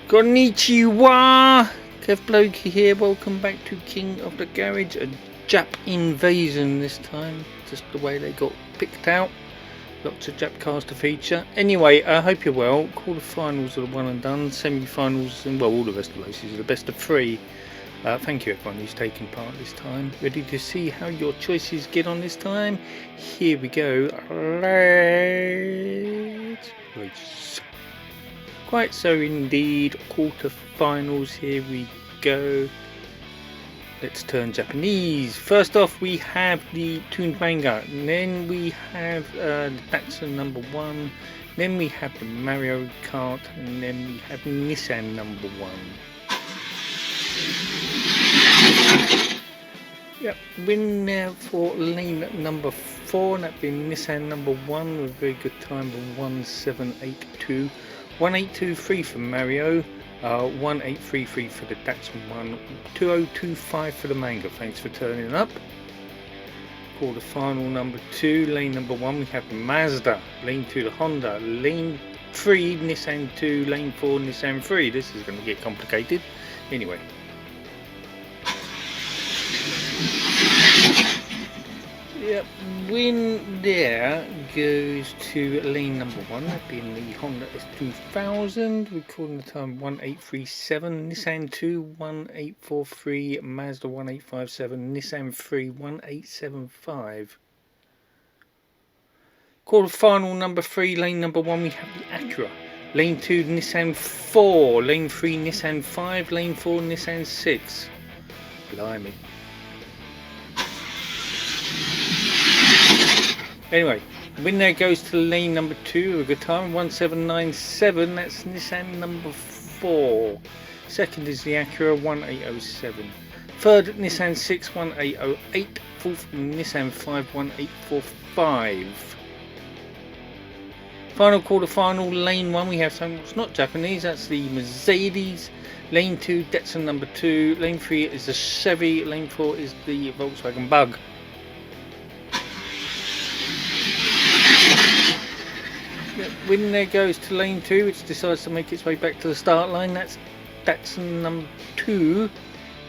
Konnichiwa! Kev Blokey here, welcome back to King of the Garage. A Jap invasion this time, just the way they got picked out. Lots of Jap cars to feature. Anyway, I hope you're well. Quarterfinals are the one and done. Semi-finals and well, all the rest of the races are the best of three. Thank you everyone who's taken part this time. Ready to see how your choices get on this time? Here we go. Let's race. Quite so indeed, quarterfinals, here we go. Let's turn Japanese. First off we have the tuned manga, and then we have the Datsun number 1, then we have the Mario Kart, and then we have Nissan number 1. Yep, win now for lane number 4, and that being Nissan number 1 with a very good time of 1782. 1823 for Mario, 1833 for the Datsun 1, 2025 for the manga. Thanks for turning up. Quarterfinal number 2, lane number 1 we have Mazda, lane 2 the Honda, lane 3 Nissan 2, lane 4 Nissan 3. This is going to get complicated. Anyway. Yep, win there goes to lane number 1, that being the Honda S2000, recording the time 1837, Nissan 2 1843, Mazda 1857, Nissan 3 1875. Quarterfinal number 3, lane number 1 we have the Acura, lane 2 Nissan 4, lane 3 Nissan 5, lane 4 Nissan 6. Blimey. Anyway, win there goes to lane number 2 with a good time, 1797, that's Nissan number 4. Second is the Acura, 1807. Third, Nissan 6, 1808. Fourth, Nissan 5, 1845. Final quarterfinal, lane 1, we have something that's not Japanese, that's the Mercedes. Lane 2, Datsun number 2. Lane 3 is the Chevy. Lane 4 is the Volkswagen Bug. Win there goes to lane 2, which decides to make its way back to the start line. That's Datsun number 2,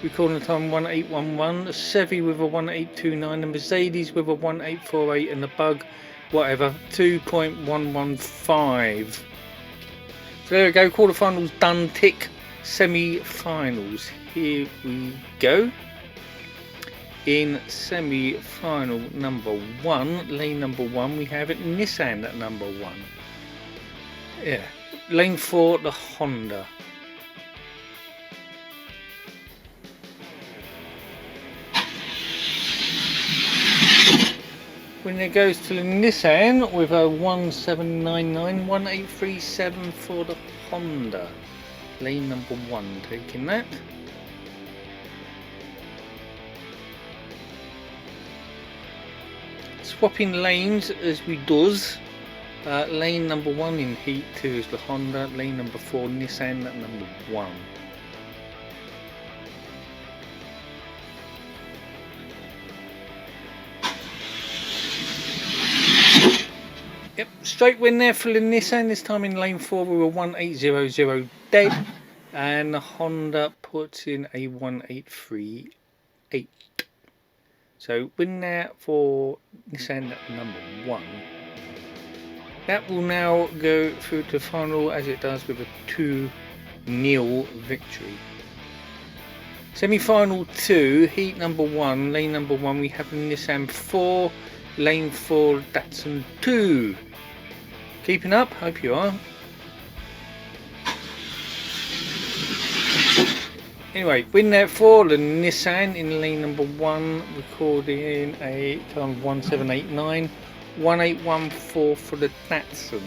recording the time 1811. The Chevy with a 1829, the Mercedes with a 1848, and the Bug, whatever, 2.115. So there we go, quarterfinals done, tick. Semi-finals, here we go. In semi-final number 1, lane number 1, we have it Nissan at number 1. Yeah, lane 4 the Honda. When it goes to the Nissan with a 1799, 1837 for the Honda. Lane number 1 taking that. Swapping lanes as we does. Lane number 1 in heat 2 is the Honda, lane number 4 Nissan at number 1. Yep, straight win there for the Nissan, this time in lane 4 we were 1800 dead, and the Honda puts in a 1838. So win there for Nissan at number 1. That will now go through to the final as it does with a 2-0 victory. Semi-final 2, heat number 1, lane number 1 we have Nissan 4, lane 4 Datsun 2. Keeping up? Hope you are. Anyway, win there for the Nissan in lane number 1, recording a time of 1789, 1814 for the Datsun.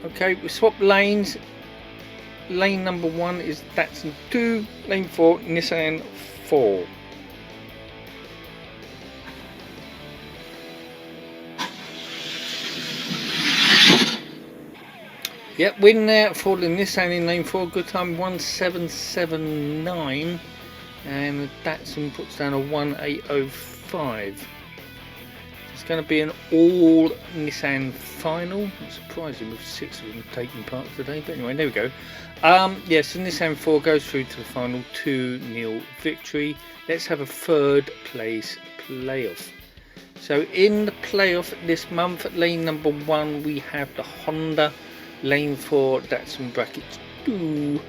Okay, we swap lanes. Lane number 1 is Datsun 2, lane 4 Nissan 4. Yep, win there for the Nissan in lane 4, good time 1779, and the Datsun puts down a 1805. Just going to be an all Nissan final. I'm surprising with 6 of them taking part today, but anyway, there we go. Yes, so Nissan 4 goes through to the final 2-0 victory. Let's have a third place playoff. So in the playoff this month, lane number 1 we have the Honda, lane 4 Datsun brackets 2.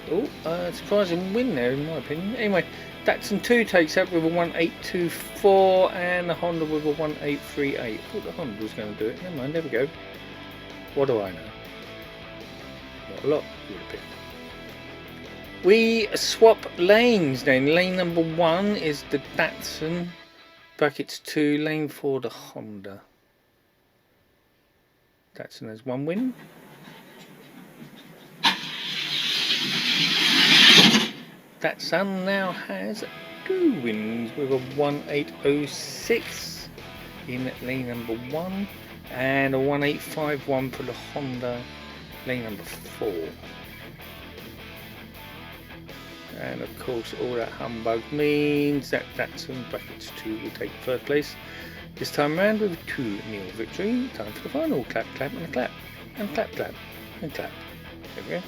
Oh, surprising win there in my opinion. Anyway, Datsun 2 takes up with a 1824 and the Honda with a 1838. I thought the Honda was going to do it. Never mind, there we go. What do I know? Not a lot, would have been. We swap lanes then. Lane number 1 is the Datsun brackets 2, lane 4 the Honda. Datsun has 1 win. Datsun now has 2 wins with a 1806 in lane number 1 and a 1851 for the Honda, lane number 4. And of course all that humbug means that Datsun brackets 2 will take third place this time around with a 2-0 victory. Time for the final. Clap, clap and a clap and clap, clap and clap. There we go.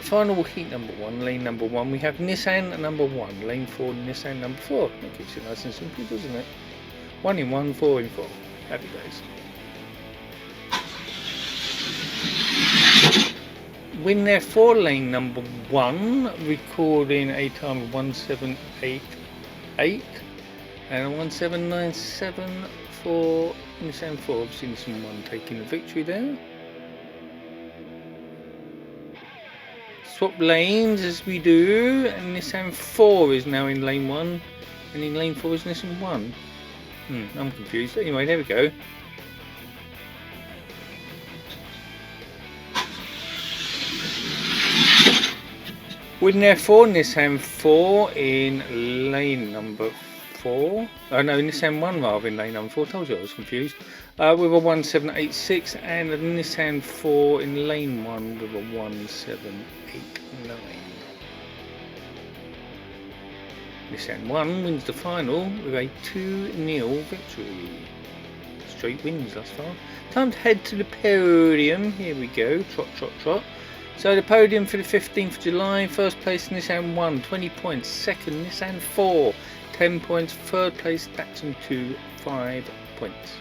Final heat number 1, lane number 1, we have Nissan number 1, lane 4, Nissan number 4. That keeps it nice and simple, doesn't it? 1 in 1, 4 in 4. Happy days. Win there for lane number 1, recording a time of 1788 and a 1797 for Nissan 4. I've seen someone taking the victory there. Swap lanes as we do, and Nissan 4 is now in lane 1 and in lane 4 is Nissan 1. I'm confused. Anyway, there we go. Win there for Nissan 4 in lane number 4. Oh no, Nissan 1 rather in lane number 4. Told you I was confused. With a 1786 and a Nissan 4 in lane 1 with a 1789. Nissan 1 wins the final with a 2-0 victory. Straight wins thus far. Time to head to the podium. Here we go. Trot, trot, trot. So the podium for the 15th of July. First place Nissan 1, 20 points. Second Nissan 4, 10 points. Third place Datsun 2, 5 points.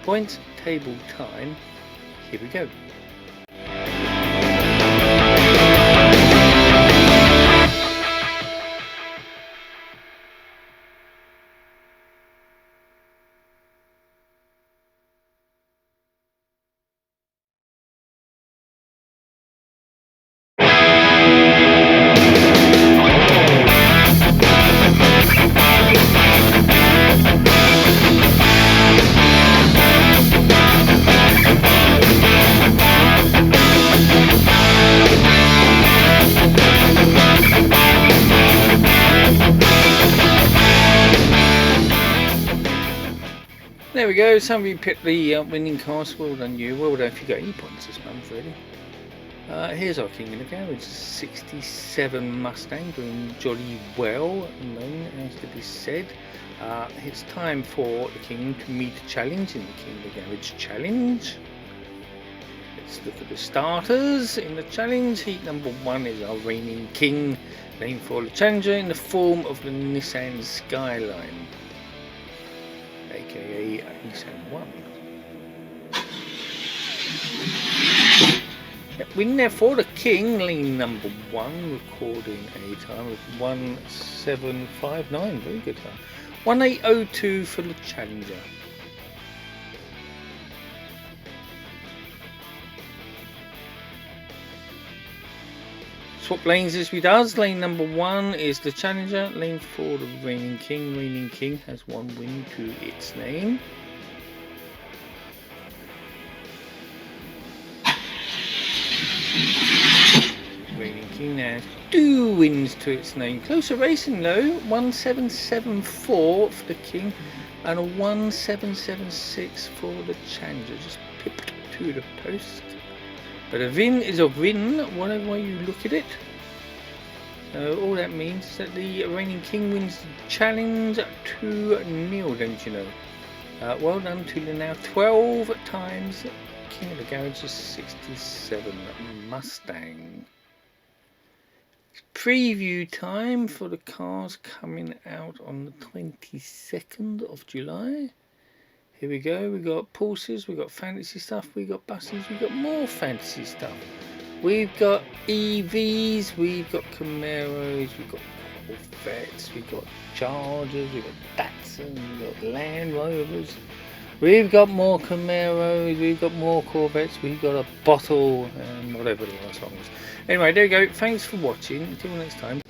Points table time. Here we go. There we go, somebody picked the winning cast. Well done you. Well done if you got any points this month really. Here's our king in the garage, 67 Mustang, doing jolly well at the moment, has to be said. It's time for the king to meet a challenge in the King of the Garage challenge. Let's look at the starters in the challenge. Heat number 1 is our reigning king, named for the challenger in the form of the Nissan Skyline, aka Nissan 1. Win there for the king, lane number 1, recording a time of 1759, very good time. 1802 for the challenger. Swap lanes as we does. Lane number 1 is the challenger. Lane 4 the reigning king. Reigning king has 1 win to its name. Reigning king now has 2 wins to its name. Closer racing though. 1774 for the king and a 1776 for the challenger. Just pipped to the post. But a win is a win, whatever way you look at it. All that means is that the reigning king wins the challenge 2-0, don't you know? Well done to the now 12 times King of the Garage's 67 Mustang. Preview time for the cars coming out on the 22nd of July. Here we go, we got Porsches, we got fantasy stuff, we got buses, we got more fantasy stuff. We've got EVs, we've got Camaros, we've got Corvettes, we've got Chargers, we've got Datsuns, we've got Land Rovers. We've got more Camaros, we've got more Corvettes, we've got a bottle, and whatever the last one was. Anyway, there you go, thanks for watching, until next time.